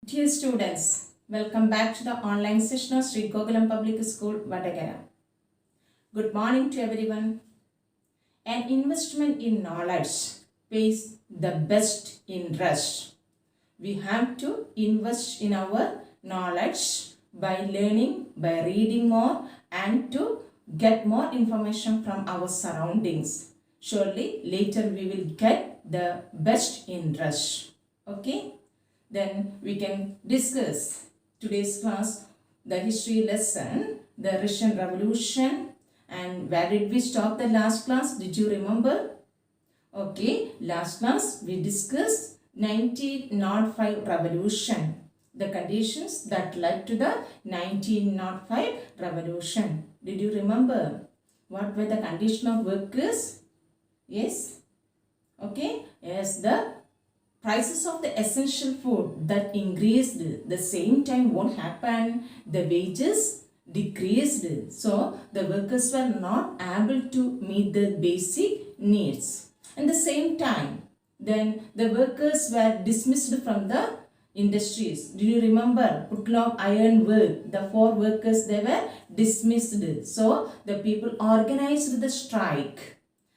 Dear students, welcome back to the online session of Sri Gokulam Public School, Vadagara. Good morning to everyone. An investment in knowledge pays the best interest. We have to invest in our knowledge by learning, by reading more, and to get more information from our surroundings. Surely later we will get the best interest. Okay? Then we can discuss today's class, the history lesson, the Russian Revolution, and where did we stop the last class? Did you remember? Okay, last class we discussed 1905 revolution, the conditions that led to the 1905 revolution. Did you remember? What were the conditions of workers? Yes. Okay. Yes, the prices of the essential food that increased, the same time what happened? The wages decreased. So the workers were not able to meet the basic needs. At the same time, then the workers were dismissed from the industries. Do you remember? Putlam Iron Work, the 4 workers, they were dismissed. So the people organized the strike.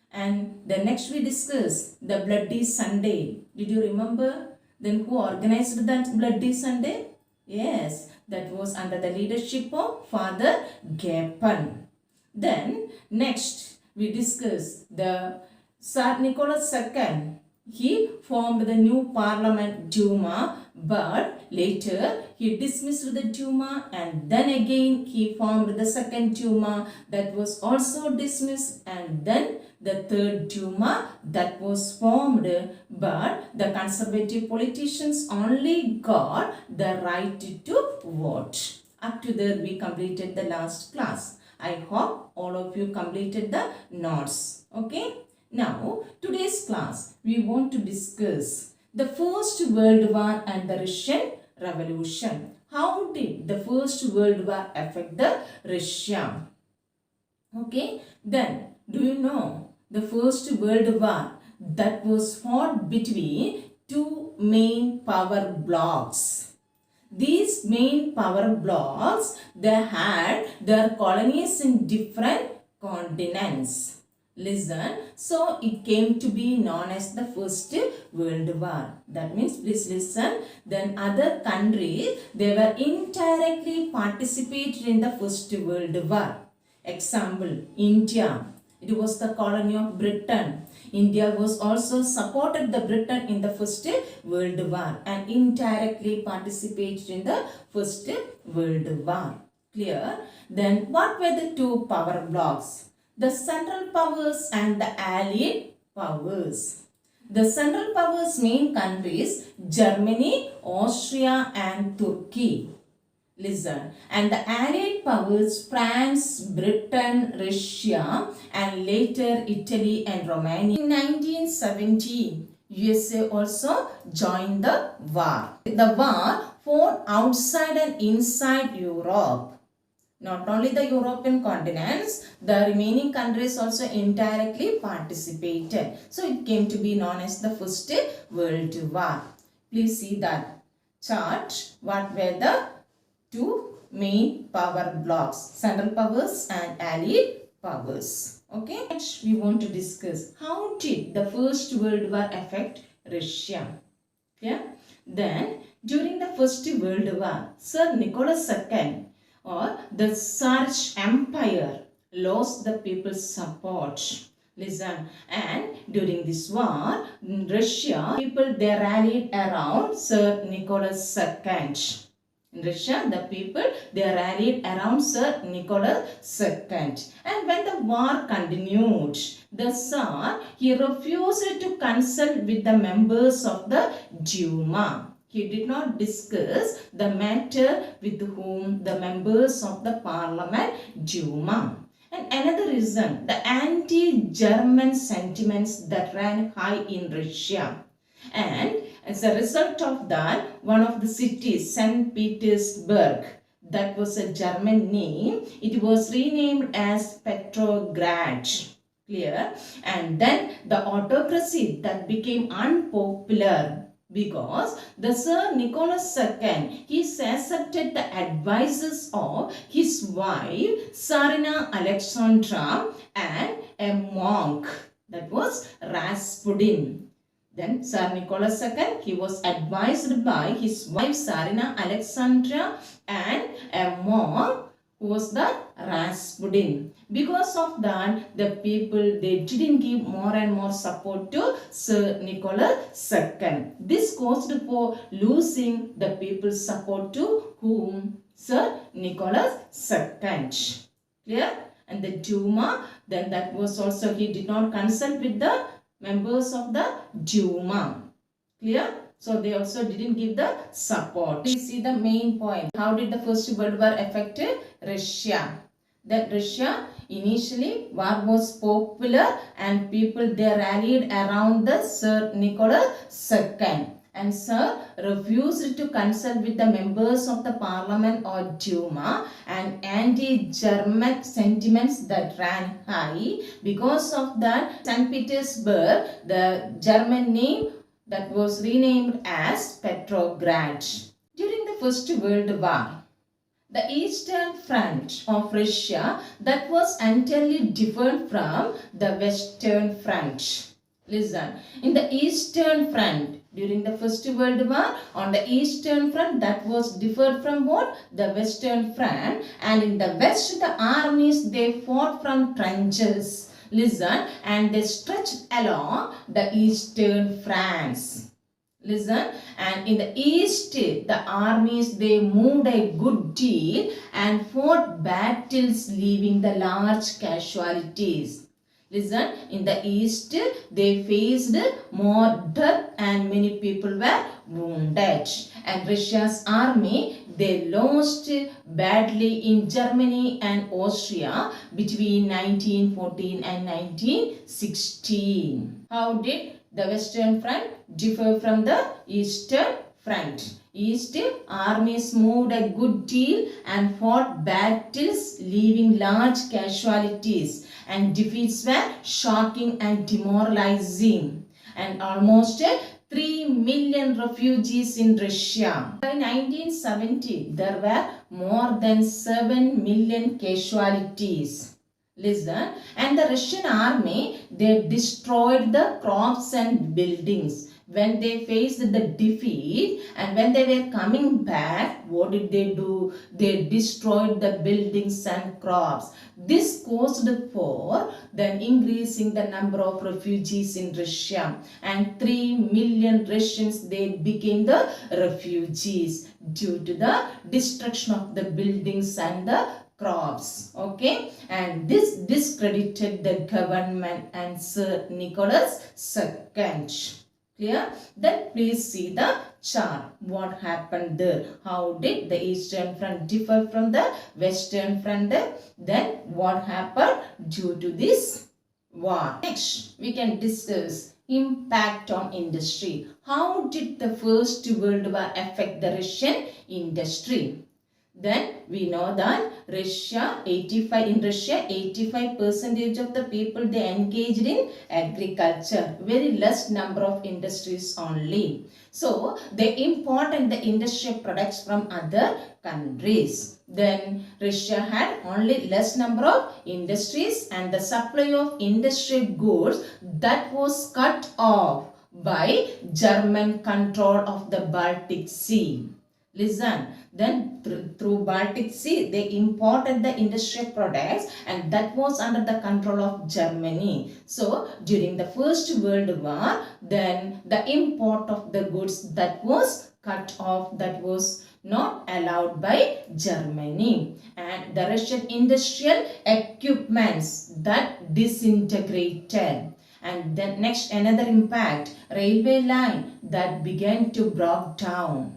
And the next we discuss the Bloody Sunday. Did you remember? Then who organized that Bloody Sunday? Yes, that was under the leadership of Father Gapan. Then next we discuss the Tsar Nicholas II. He formed the new parliament Duma, but later he dismissed the Duma and then again he formed the second Duma that was also dismissed, and then the third Duma that was formed, but the conservative politicians only got the right to vote. Up to there we completed the last class. I hope all of you completed the notes. Okay. Now, today's class, we want to discuss the First World War and the Russian Revolution. How did the First World War affect the Russia? Okay, then do you know the First World War that was fought between two main power blocks? These main power blocks, they had their colonies in different continents. Listen, so it came to be known as the First World War. That means, please listen, then other countries, they were indirectly participated in the First World War. Example, India. It was the colony of Britain. India was also supported the Britain in the First World War and indirectly participated in the First World War. Clear? Then what were the two power blocks? The Central Powers and the Allied Powers. The Central Powers' main countries, Germany, Austria and Turkey. Listen, and the Allied Powers, France, Britain, Russia and later Italy and Romania. In 1917, USA also joined the war. The war fought outside and inside Europe. Not only the European continents, the remaining countries also indirectly participated. So it came to be known as the First World War. Please see that chart. What were the two main power blocks? Central Powers and Allied Powers. Okay. Next we want to discuss how did the First World War affect Russia. Yeah. Then during the First World War, Sir Nicholas II or the Tsar's Empire lost the people's support. Listen, and during this war, Russia, people they rallied around Sir Nicholas II. In Russia, the people they rallied around Sir Nicholas II. And when the war continued, the Tsar, he refused to consult with the members of the Duma. He did not discuss the matter with whom the members of the parliament Duma. And another reason, the anti-German sentiments that ran high in Russia. And as a result of that, one of the cities, St. Petersburg, that was a German name, it was renamed as Petrograd. Clear? And then the autocracy that became unpopular Because the Sir Nicholas II, he accepted the advices of his wife Tsarina Alexandra and a monk, that was Rasputin. Then Tsar Nicholas II, he was advised by his wife Tsarina Alexandra and a monk who was the Rasputin. Because of that, the people, they didn't give more and more support to Sir Nicholas II. This caused for losing the people's support to whom? Sir Nicholas II. Clear? And the Duma, then that was also, he did not consult with the members of the Duma. Clear? So they also didn't give the support. Please see the main point. How did the First World War affect Russia? That Russia, initially war was popular and people, they rallied around the Sir Nicholas II. And Sir refused to consult with the members of the parliament or Duma, and anti-German sentiments that ran high. Because of that, St. Petersburg, the German name, that was renamed as Petrograd. During the First World War, the Eastern Front of Russia, that was entirely different from the Western Front. Listen, in the Eastern Front, during the First World War, on the Eastern Front, that was different from what? The Western Front. And in the West, the armies, they fought from trenches. Listen, and they stretched along the Eastern France. Listen, and in the East, the armies, they moved a good deal and fought battles, leaving the large casualties. Listen, in the East, they faced more death and many people were wounded. And Russia's army, they lost badly in Germany and Austria between 1914 and 1916. How did the Western Front differ from the Eastern Front? East armies moved a good deal and fought battles, leaving large casualties, and defeats were shocking and demoralizing, and almost 3 million refugees in Russia. By 1970, there were more than 7 million casualties. Listen, and the Russian army, they destroyed the crops and buildings. When they faced the defeat and when they were coming back, what did they do? They destroyed the buildings and crops. This caused for then increasing the number of refugees in Russia, and 3 million Russians, they became the refugees due to the destruction of the buildings and the crops. Okay, and this discredited the government and Sir Nicholas II. Clear? Then please see the chart. What happened there? How did the Eastern Front differ from the Western Front? Then what happened due to this war? Next, we can discuss impact on industry. How did the First World War affect the Russian industry? Then we know that in Russia, 85% of the people, they engaged in agriculture. Very less number of industries only. So they imported the industrial products from other countries. Then Russia had only less number of industries, and the supply of industrial goods, that was cut off by German control of the Baltic Sea. Listen, then through Baltic Sea, they imported the industrial products, and that was under the control of Germany. So during the First World War, then the import of the goods, that was cut off, that was not allowed by Germany. And the Russian industrial equipments, that disintegrated. And then next, another impact, railway line, that began to break down.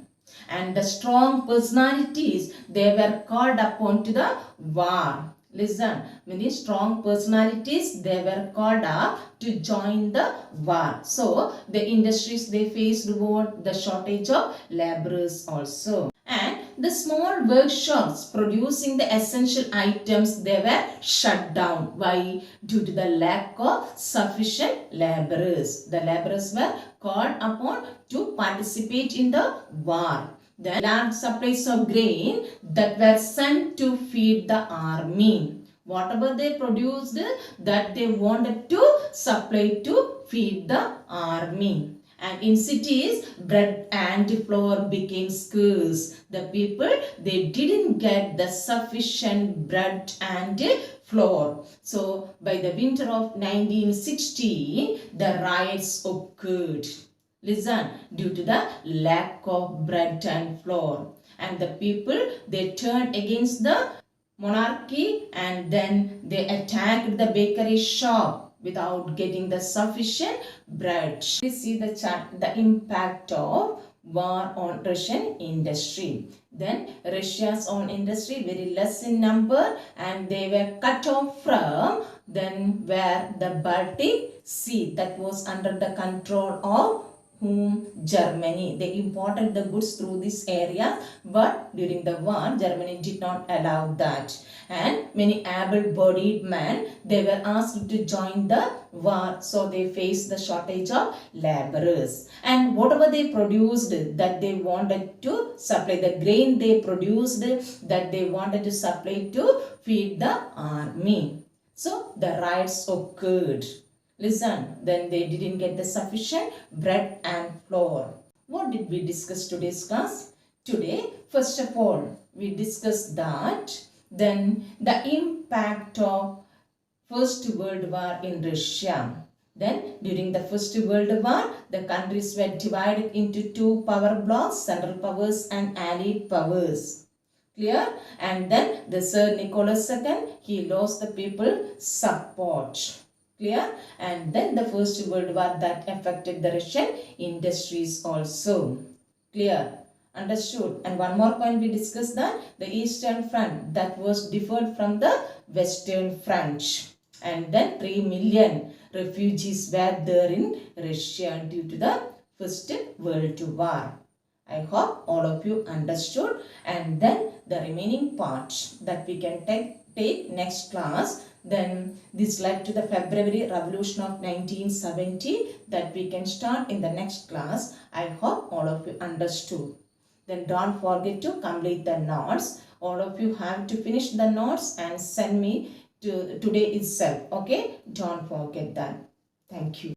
And the strong personalities, they were called upon to the war. Listen, many strong personalities, they were called up to join the war. So the industries, they faced what? The shortage of laborers also. And the small workshops producing the essential items, they were shut down. Why? Due to the lack of sufficient laborers. The laborers were called upon to participate in the war. The large supplies of grain that were sent to feed the army. Whatever they produced, that they wanted to supply to feed the army. And in cities, bread and flour became scarce. The people, they didn't get the sufficient bread and flour. So by the winter of 1916, the riots occurred. Listen, due to the lack of bread and flour. And the people, they turned against the monarchy, and then they attacked the bakery shop without getting the sufficient bread. We see the impact of war on Russian industry. Then Russia's own industry very less in number, and they were cut off from then where the Baltic Sea, that was under the control of whom? Germany. They imported the goods through this area, but during the war, Germany did not allow that. And many able-bodied men, they were asked to join the war, so they faced the shortage of laborers. And whatever they produced that they wanted to supply, the grain they produced that they wanted to supply to feed the army. So the riots occurred. Listen, then they didn't get the sufficient bread and flour. What did we discuss today's class? Today, first of all, we discussed that then the impact of First World War in Russia. Then during the First World War, the countries were divided into two power blocks, Central Powers and Allied Powers. Clear? And then the Tsar Nicholas II, he lost the people support. Clear? And then the First World War that affected the Russian industries also. Clear? Understood? And one more point we discussed, that the Eastern Front that was differed from the Western Front. And then 3 million refugees were there in Russia due to the First World War. I hope all of you understood. And then the remaining part that we can take next class. Then this led to the February Revolution of 1970 that we can start in the next class. I hope all of you understood. Then don't forget to complete the notes. All of you have to finish the notes and send me to today itself. Okay? Don't forget that. Thank you.